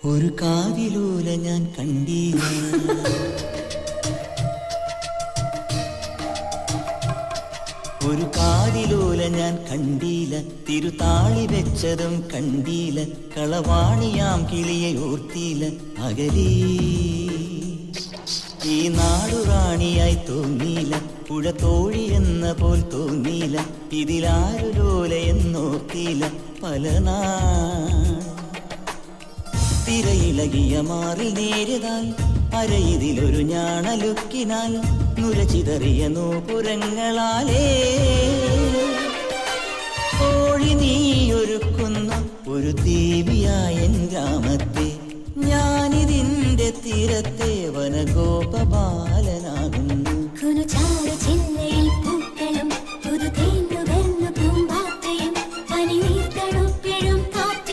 ഒരു കാതിലൂല ഞാൻ കണ്ടീല, ഒരു കാതിലൂല ഞാൻ കണ്ടീല, തിരുതാളി വെച്ചതും കണ്ടീല, കളവാണിയാം കിളിയെ ഓർത്തീല. അകലീ ഈ നാടുറാണിയായി തോന്നീല, പുഴ തോഴി എന്ന പോൽ തോന്നീല, ഇതിലാരു ലോലയെന്നോർത്തീല. പല തിരയിളകിയ മാറിൽ നേരിതാൽ, അരയിതിലൊരു ഞാണലുക്കിനാൽ, നുരചിതറിയ നൂപുരങ്ങളാലേ കോഴി നീയൊരുക്കുന്ന ഒരു ദേവിയായ ഗ്രാമത്തെ, ഞാനിതിന്റെ തീരത്തെ വനഗോപബാലനാകുന്നു.